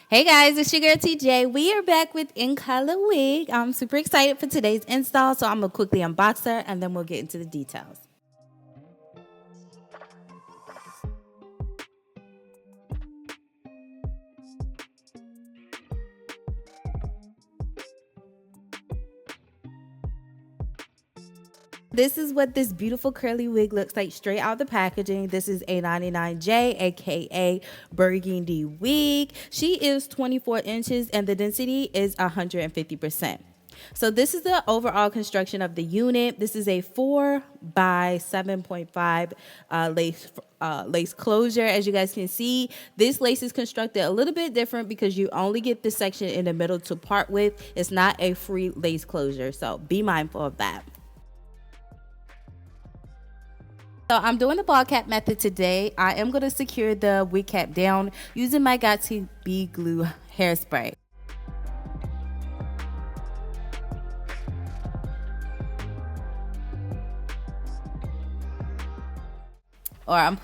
Hey guys, it's your girl TJ. We are back with Incolorwig. I'm super excited for today's install, so I'm going to quickly unbox her and then we'll get into the details. This is what this beautiful curly wig looks like straight out of the packaging. This is a 99J, aka Burgundy wig. She is 24 inches and the density is 150%. So this is the overall construction of the unit. This is a 4 by 7.5 lace closure. As you guys can see, this lace is constructed a little bit different because you only get this section in the middle to part with. It's not a free lace closure, so be mindful of that. So I'm doing the ball cap method today. I am going to secure the wig cap down using my 𝚑𝚗𝚗𝚗𝚗 glue hairspray. Or I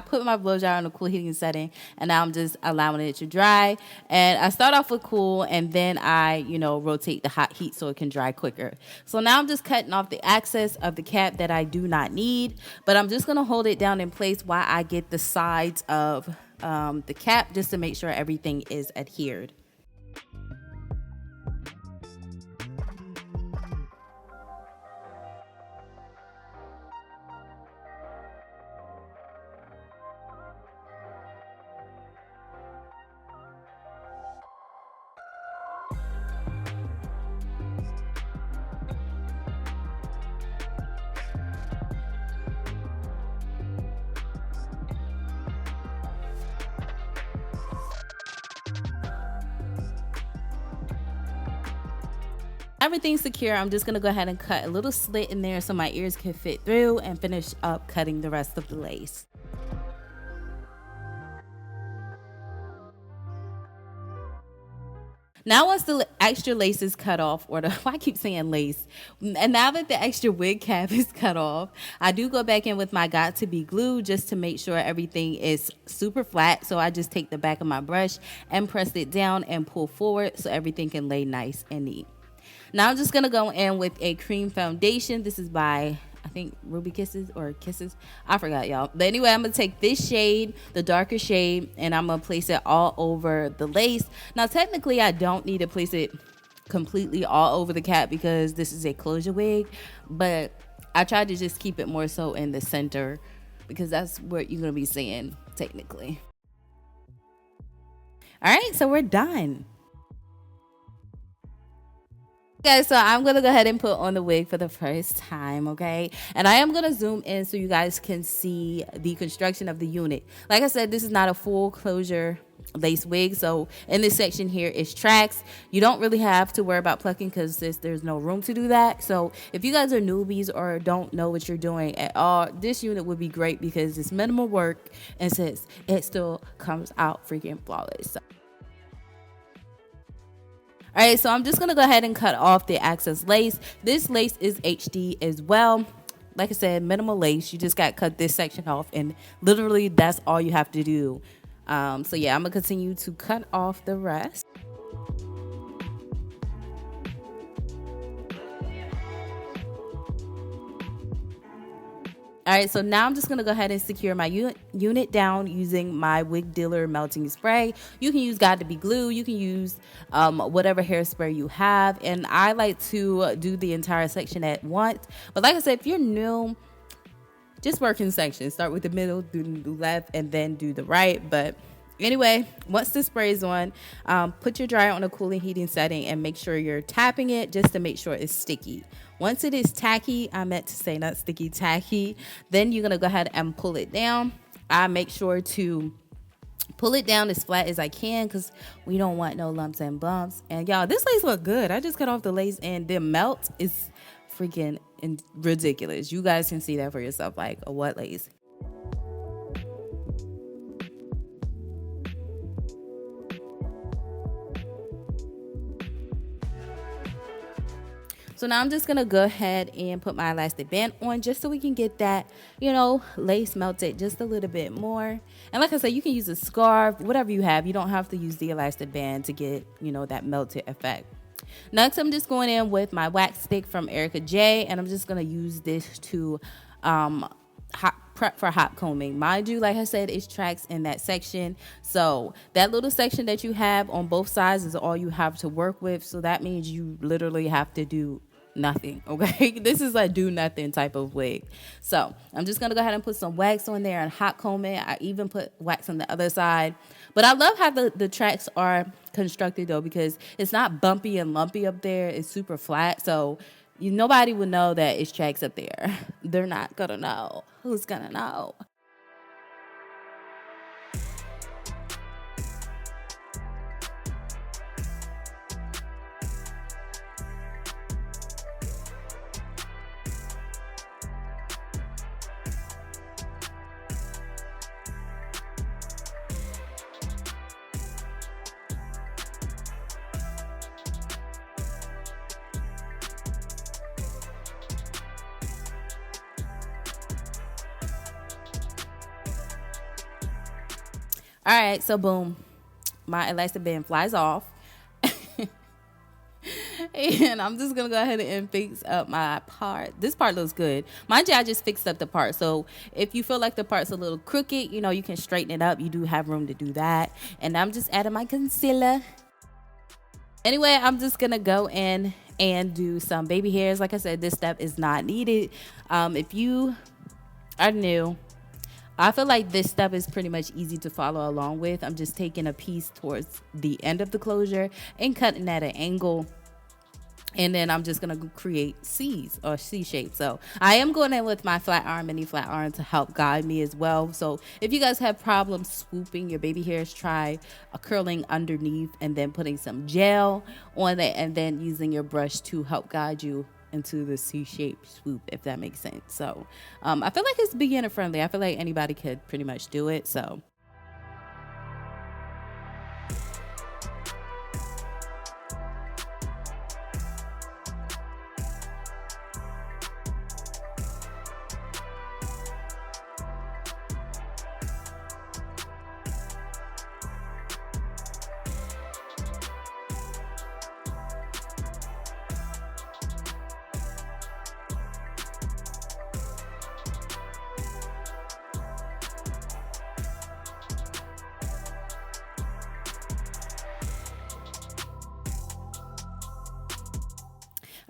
put my blow dryer on a cool heating setting, and now I'm just allowing it to dry. And I start off with cool, and then I, rotate the hot heat so it can dry quicker. So now I'm just cutting off the excess of the cap that I do not need, but I'm just gonna hold it down in place while I get the sides of the cap just to make sure everything is adhered. Everything's secure. I'm just gonna go ahead and cut a little slit in there so my ears can fit through and finish up cutting the rest of the lace. Now once the extra lace is cut off, or why I keep saying lace, and now that the extra wig cap is cut off, I do go back in with my got2b glue just to make sure everything is super flat. So I just take the back of my brush and press it down and pull forward so everything can lay nice and neat. Now I'm just going to go in with a cream foundation. This is by, I think, Ruby Kisses or Kisses. I forgot, y'all. But anyway, I'm going to take this shade, the darker shade, and I'm going to place it all over the lace. Now, technically, I don't need to place it completely all over the cap because this is a closure wig. But I tried to just keep it more so in the center because that's what you're going to be seeing, technically. All right, so we're done. Guys, so I'm gonna go ahead and put on the wig for the first time, okay? And I am gonna zoom in so you guys can see the construction of the unit. Like I said, this is not a full closure lace wig, so in this section here is tracks. You don't really have to worry about plucking because there's no room to do that. So if you guys are newbies or don't know what you're doing at all, this unit would be great because it's minimal work and since it still comes out freaking flawless. All right, so I'm just going to go ahead and cut off the excess lace. This lace is HD as well. Like I said, minimal lace. You just got to cut this section off, and literally that's all you have to do. So yeah, I'm going to continue to cut off the rest. All right, so now I'm just going to go ahead and secure my unit down using my Wig Dealer melting spray. You can use got2b glue. You can use whatever hairspray you have. And I like to do the entire section at once. But like I said, if you're new, just work in sections. Start with the middle, do the left, and then do the right. But anyway, once the spray is on, put your dryer on a cooling heating setting and make sure you're tapping it just to make sure it's sticky. Once it is tacky, I meant to say not sticky, tacky, then you're going to go ahead and pull it down. I make sure to pull it down as flat as I can because we don't want no lumps and bumps. And y'all, this lace look good. I just cut off the lace and the melt is freaking ridiculous. You guys can see that for yourself, like a what lace. So now I'm just gonna go ahead and put my elastic band on just so we can get that, you know, lace melted just a little bit more. And like I said, you can use a scarf, whatever you have. You don't have to use the elastic band to get, you know, that melted effect. Next, I'm just going in with my wax stick from Erika J, and I'm just gonna use this to prep for hot combing. Mind you, like I said, it's tracks in that section, so that little section that you have on both sides is all you have to work with. So that means you literally have to do nothing. Okay, this is a do nothing type of wig. So I'm just gonna go ahead and put some wax on there and hot comb it. I even put wax on the other side, but I love how the tracks are constructed though, because it's not bumpy and lumpy up there. It's super flat, so nobody would know that it's tracks up there. They're not gonna know. Who's gonna know? All right, so boom, my elastic band flies off. And I'm just gonna go ahead and fix up my part. This part looks good. Mind you, I just fixed up the part. So if you feel like the part's a little crooked, you know, you can straighten it up. You do have room to do that. And I'm just adding my concealer. Anyway, I'm just gonna go in and do some baby hairs. Like I said, this step is not needed. If you are new, I feel like this step is pretty much easy to follow along with. I'm just taking a piece towards the end of the closure and cutting at an angle. And then I'm just going to create C's or C shape. So I am going in with my flat iron, mini flat iron, to help guide me as well. So if you guys have problems swooping your baby hairs, try curling underneath and then putting some gel on it and then using your brush to help guide you into the C-shaped swoop, if that makes sense. So I feel like it's beginner friendly. I feel like anybody could pretty much do it. So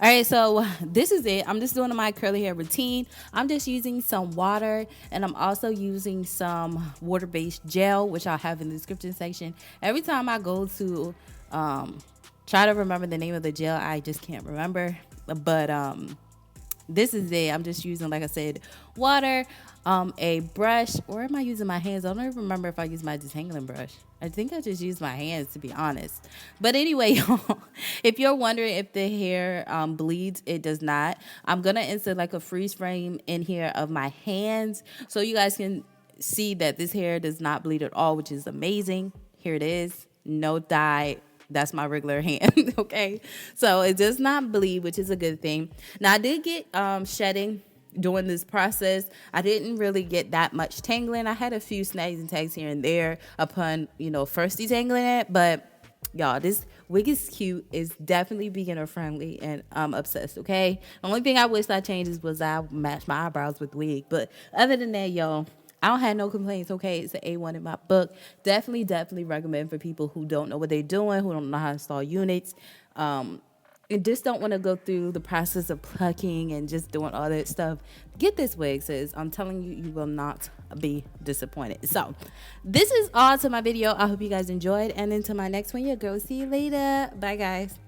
all right, so this is it. I'm just doing my curly hair routine. I'm just using some water, and I'm also using some water-based gel, which I'll have in the description section. Every time I go to try to remember the name of the gel, I just can't remember. But this is it. I'm just using, like I said, water, a brush, or am I using my hands? I don't even remember if I use my detangling brush. I think I just use my hands, to be honest. But anyway, y'all, if you're wondering if the hair bleeds, it does not. I'm going to insert like a freeze frame in here of my hands so you guys can see that this hair does not bleed at all, which is amazing. Here it is. No dye. That's my regular hand, okay? So it does not bleed, which is a good thing. Now, I did get shedding during this process. I didn't really get that much tangling. I had a few snags and tags here and there upon, you know, first detangling it. But y'all, this wig is cute. It's definitely beginner friendly, and I'm obsessed, okay? The only thing I wish I changed was I matched my eyebrows with wig. But other than that, y'all, I don't have no complaints, okay? It's an A1 in my book. Definitely recommend for people who don't know what they're doing, who don't know how to install units, and just don't want to go through the process of plucking and just doing all that stuff. Get this wig, sis. I'm telling you, you will not be disappointed. So this is all to my video. I hope you guys enjoyed. And until my next one, your girl. See you later. Bye, guys.